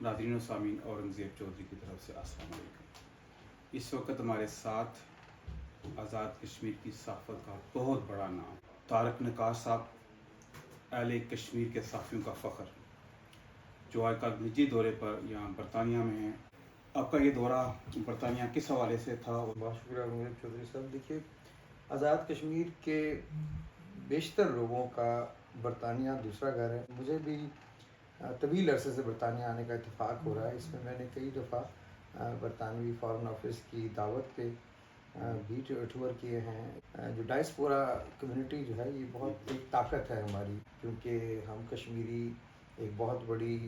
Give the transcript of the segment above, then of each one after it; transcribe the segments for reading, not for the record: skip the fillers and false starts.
ناظرین و سامعین، اورنگزیب چودھری کی طرف سے السلام علیکم۔ اس وقت ہمارے ساتھ آزاد کشمیر کی صحافت کا بہت بڑا نام طارق نقاش صاحب، اہل کشمیر کے صحافیوں کا فخر، جو آج کل نجی دورے پر یہاں برطانیہ میں ہیں۔ آپ کا یہ دورہ برطانیہ کس حوالے سے تھا؟ بہت شکریہ اورنگزیب چودھری صاحب۔ دیکھیے، آزاد کشمیر کے بیشتر لوگوں کا برطانیہ دوسرا گھر ہے۔ مجھے بھی طویل عرصے سے برطانیہ آنے کا اتفاق ہو رہا ہے۔ اس میں میں نے کئی دفعہ برطانوی فارن آفس کی دعوت پہ بھی ٹور کیے ہیں۔ جو ڈائسپورا کمیونٹی جو ہے، یہ بہت ایک طاقت ہے ہماری، کیونکہ ہم کشمیری ایک بہت بڑی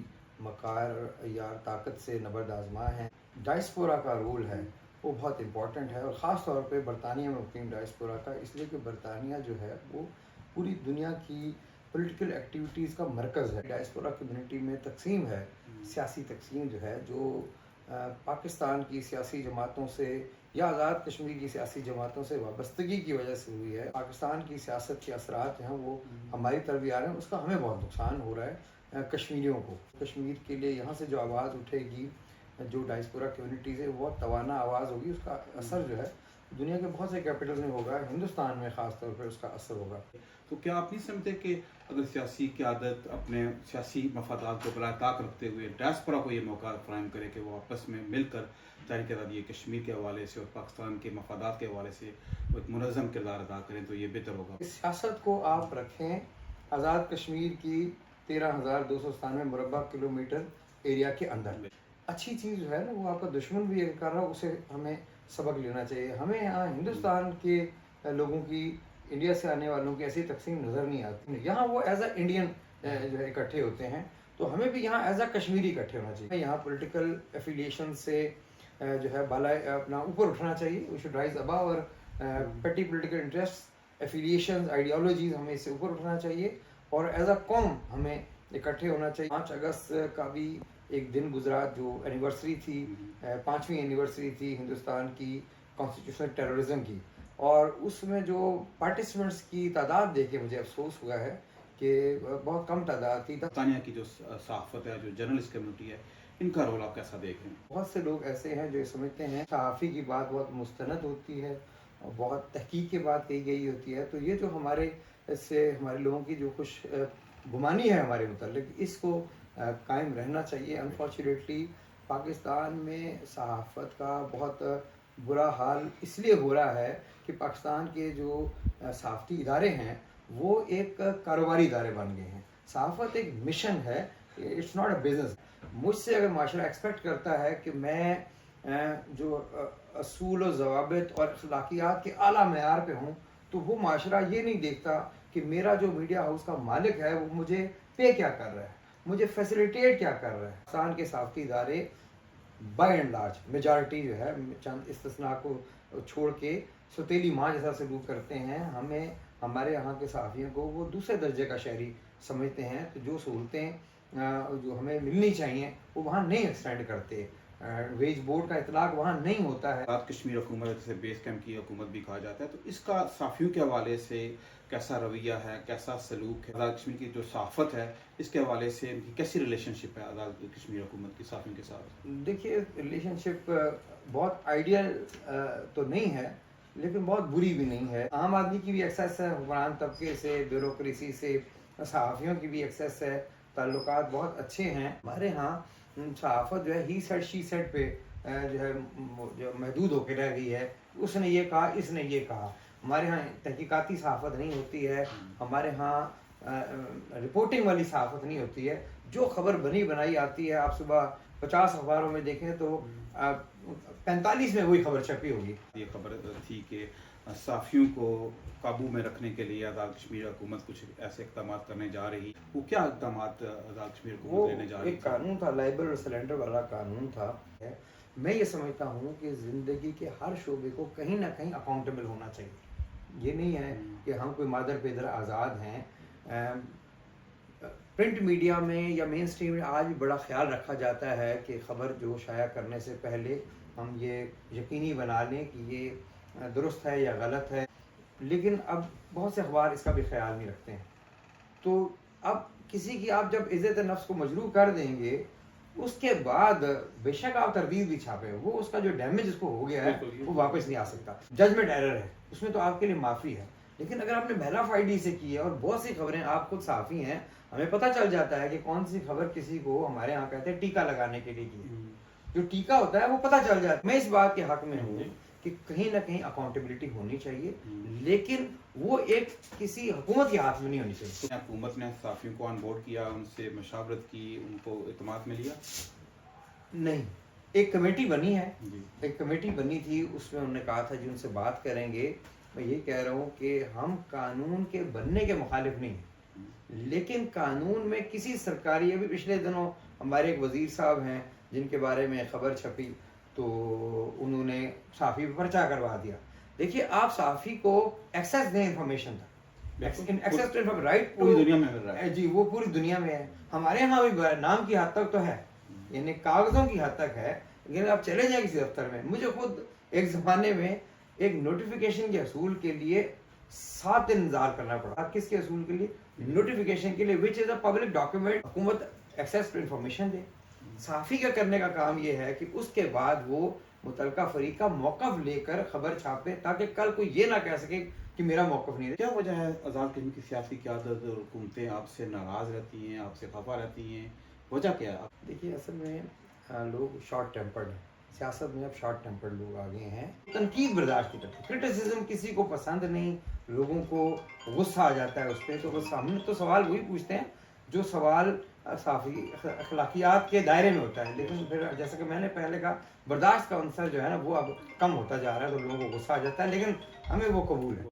مکار یا طاقت سے نبرد آزما ہیں۔ ڈائسپورا کا رول ہے وہ بہت امپورٹنٹ ہے، اور خاص طور پہ برطانیہ میں مقیم ڈائسپورا کا، اس لیے کہ برطانیہ جو ہے وہ پوری دنیا کی پولیٹیکل ایکٹیویٹیز کا مرکز ہے۔ ڈائسپورا کمیونٹی میں تقسیم ہے، سیاسی تقسیم جو ہے، جو پاکستان کی سیاسی جماعتوں سے یا آزاد کشمیر کی سیاسی جماعتوں سے وابستگی کی وجہ سے ہوئی ہے۔ پاکستان کی سیاست کے اثرات جو ہیں وہ ہماری طرف بھی آ رہے ہیں، اس کا ہمیں بہت نقصان ہو رہا ہے کشمیریوں کو۔ کشمیر کے لیے یہاں سے جو آواز اٹھے گی، جو ڈائسپورا کمیونٹیز ہے، وہ توانا آواز ہوگی، اس کا اثر جو ہے دنیا کے بہت سے کیپٹلز میں ہوگا، ہندوستان میں خاص طور پر اس کا اثر ہوگا۔ تو کیا آپ نہیں سمجھتے کہ اگر سیاسی قیادت اپنے سیاسی مفادات کو بالائے طاق رکھتے ہوئے ڈائسپورا کو یہ موقع فراہم کرے کہ وہ آپس میں مل کر تحریک آزادی کشمیر کے حوالے سے اور پاکستان کے مفادات کے حوالے سے وہ ایک منظم کردار ادا کریں، تو یہ بہتر ہوگا؟ سیاست کو آپ رکھیں آزاد کشمیر کی 13,297 مربع کلومیٹر ایریا کے اندر۔ اچھی چیز جو ہے نا، وہ آپ کا دشمن بھی اگر کر رہا ہو، اسے ہمیں سبق لینا چاہیے۔ ہمیں یہاں ہندوستان کے لوگوں کی، انڈیا سے آنے والوں کی ایسی تقسیم نظر نہیں آتی۔ یہاں وہ ایز اے انڈین جو ہے اکٹھے ہوتے ہیں، تو ہمیں بھی یہاں ایز اے کشمیری اکٹھے ہونا چاہیے۔ یہاں پولیٹیکل ایفیلیشن سے جو ہے بالا اپنا اوپر اٹھنا چاہیے، وی شوڈ رائز ابو اور پیٹی پولیٹیکل انٹرسٹ، ایفیلیشنز، آئیڈیالوجیز، ہمیں اس سے اوپر اٹھنا چاہیے، اور ایز اے قوم ہمیں اکٹھے ہونا چاہیے۔ 5 اگست کا بھی ایک دن گزرا، جو اینیورسری تھی، 5ویں اینیورسری تھی ہندوستان کی کانسٹیٹیوشنل ٹیررزم کی، اور اس میں جو پارٹیسپینٹس کی تعداد دیکھ کے مجھے افسوس ہوا ہے کہ بہت کم تعداد تھی۔ برطانیہ کی جو صحافت ہے، جو جرنلسٹ کمیونٹی ہے، ان کا رول آپ کیسا دیکھ رہے ہیں؟ بہت سے لوگ ایسے ہیں جو یہ سمجھتے ہیں صحافی کی بات بہت مستند ہوتی ہے اور بہت تحقیق کے بات کہی گئی ہوتی ہے، تو یہ جو ہمارے سے ہمارے لوگوں کی جو خوش گمانی ہے ہمارے متعلق، اس کو قائم رہنا چاہیے۔ انفارچونیٹلی پاکستان میں صحافت کا بہت برا حال اس لیے ہو رہا ہے کہ پاکستان کے جو صحافتی ادارے ہیں وہ ایک کاروباری ادارے بن گئے ہیں۔ صحافت ایک مشن ہے، اٹس ناٹ اے بزنس۔ مجھ سے اگر معاشرہ ایکسپیکٹ کرتا ہے کہ میں جو اصول و ضوابط اور اخلاقیات کے اعلیٰ معیار پہ ہوں، تو وہ معاشرہ یہ نہیں دیکھتا کہ میرا جو میڈیا ہاؤس کا مالک ہے وہ مجھے پے کیا کر رہا ہے، مجھے فیسیلیٹیٹ کیا کر رہا ہے۔ پاکستان کے صحافتی ادارے بائی اینڈ لارج میجارٹی جو ہے، چند استثناء کو چھوڑ کے، سوتیلی ماں جیسا سلوک کرتے ہیں۔ ہمیں، ہمارے یہاں کے صحافیوں کو وہ دوسرے درجے کا شہری سمجھتے ہیں، تو جو سہولتیں جو ہمیں ملنی چاہیے وہ وہاں نہیں ایکسٹینڈ کرتے۔ ویج بورڈ کا اطلاق وہاں نہیں ہوتا ہے۔ آزاد کشمیر حکومت، جسے بیس کیمپ کی حکومت بھی کہا جاتا ہے، تو اس کا صحافیوں کے حوالے سے کیسا رویہ ہے، کیسا سلوک ہے؟ آزاد کشمیر کی جو صحافت ہے، اس کے حوالے سے ان کی کیسی ریلیشن شپ ہے آزاد کشمیر حکومت کی صحافیوں کے ساتھ؟ دیکھیے، ریلیشن شپ بہت آئیڈیل تو نہیں ہے، لیکن بہت بری بھی نہیں ہے۔ عام آدمی کی بھی ایکسیس ہے، حکمران طبقے سے، بیوروکریسی سے، صحافیوں کی بھی ایکسیس ہے، تعلقات بہت اچھے ہیں۔ ہمارے ہاں صحافت جو ہے ہی سیڈ شی سیڈ پہ جو ہے جو محدود ہو کے رہ گئی ہے۔ اس نے یہ کہا، اس نے یہ کہا۔ ہمارے ہاں تحقیقاتی صحافت نہیں ہوتی ہے، ہمارے ہاں رپورٹنگ والی صحافت نہیں ہوتی ہے۔ جو خبر بنی بنائی آتی ہے، آپ صبح 50 اخباروں میں دیکھیں تو 45 میں وہی خبر چھپی ہوگی۔ یہ خبر تھی کہ صحافیوں کو قابو میں رکھنے کے لیے آزاد کشمیر حکومت کچھ ایسے اقدامات کرنے جا رہی۔ وہ کیا اقدامات آزاد کشمیر حکومت لینے جا رہی؟ ایک قانون تھا، لائبر اور سلنڈر والا قانون تھا۔ میں یہ سمجھتا ہوں کہ زندگی کے ہر شعبے کو کہیں نہ کہیں اکاؤنٹیبل ہونا چاہیے۔ یہ نہیں ہے کہ ہم کوئی مادر پیدر آزاد ہیں۔ پرنٹ میڈیا میں یا مین اسٹریم میں آج بھی بڑا خیال رکھا جاتا ہے کہ خبر جو شائع کرنے سے پہلے ہم یہ یقینی بنا لیں کہ یہ درست ہے یا غلط ہے، لیکن اب بہت سے اخبار اس کا بھی خیال نہیں رکھتے ہیں۔ تو اب کسی کی آپ جب عزت نفس کو مجروح کر دیں گے اس کے بعد بے شک آپ تردید بھی چھاپے, وہ اس کا جو ڈیمیج اس کو ہو گیا ہے وہ واپس نہیں آ سکتا. ججمنٹ ایرر ہے, اس میں تو آپ کے لیے معافی ہے. لیکن اگر آپ نے بہلا فائڈی سے کی ہے, اور بہت سی خبریں, آپ خود صحافی ہیں, ہمیں پتہ چل جاتا ہے کہ کون سی خبر کسی کو ہمارے یہاں کہتے ہیں ٹیکا لگانے کے لیے کی. جو ٹیکا ہوتا ہے وہ پتہ چل جاتا ہے. میں اس بات کے حق میں ہوں کہ کہیں نہ کہیں اکاؤنٹیبلٹی ہونی چاہیے, لیکن وہ ایک کسی حکومت کے ہاتھ میں نہیں ہونی چاہیے. حکومت نے صحافیوں کو آن بورڈ کیا, ان سے مشاورت کی, ان کو اعتماد میں لیا؟ نہیں, ایک کمیٹی بنی ہے, ایک کمیٹی بنی تھی, اس میں انہوں نے کہا تھا جی ان سے بات کریں گے. میں یہ کہہ رہا ہوں کہ ہم قانون کے بننے کے مخالف نہیں ہیں, لیکن قانون میں کسی سرکاری, ابھی پچھلے دنوں ہمارے ایک وزیر صاحب ہیں جن کے بارے میں خبر چھپی, تو انہوں نے صحافی پہ پرچہ کروا دیا. دیکھیے, آپ صحافی کو ایکسیس دیں انفارمیشن تک, ایکسیس ٹو رائٹ پوری دنیا میں مل رہا ہے جی, وہ پوری دنیا میں ہے. ہمارے یہاں بھی نام کی حد تک تو ہے, یعنی کاغذوں کی حد تک ہے, لیکن آپ چلے جائیں کسی دفتر میں. مجھے خود ایک زمانے میں ایک نوٹیفیکیشن کے حصول کے لیے 7 دن انتظار کرنا پڑا. کس کے حصول کے لیے؟ نوٹیفیکیشن کے لیے, وچ از اے پبلک ڈاکیومنٹ. حکومت ایکسیس ٹو انفارمیشن دے. صحافی کا کرنے کا کام یہ ہے کہ اس کے بعد وہ متعلقہ فریق کا موقف لے کر خبر چھاپے, تاکہ کل کوئی یہ نہ کہہ سکے کہ میرا موقف نہیں ہے. کیا وجہ ہے آزاد کشمیر کی سیاسی قیادت اور حکومتیں آپ سے ناراض رہتی ہیں, آپ سے خفا رہتی ہیں؟ وجہ کیا ہے؟ دیکھیے, اصل میں لوگ شارٹ ٹیمپرڈ ہیں. سیاست میں اب شارٹ ٹیمپرڈ لوگ آ گئے ہیں. تنقید برداشت نہیں کرتے, کرٹیسزم کسی کو پسند نہیں, لوگوں کو غصہ آ جاتا ہے اس پہ. تو بس ہم تو سوال وہی پوچھتے ہیں جو سوال صحافی اخلاقیات کے دائرے میں ہوتا ہے. لیکن پھر جیسا کہ میں نے پہلے کہا, برداشت کا عنصر جو ہے نا وہ اب کم ہوتا جا رہا ہے, تو لوگوں کو غصہ آ جاتا ہے, لیکن ہمیں وہ قبول ہے.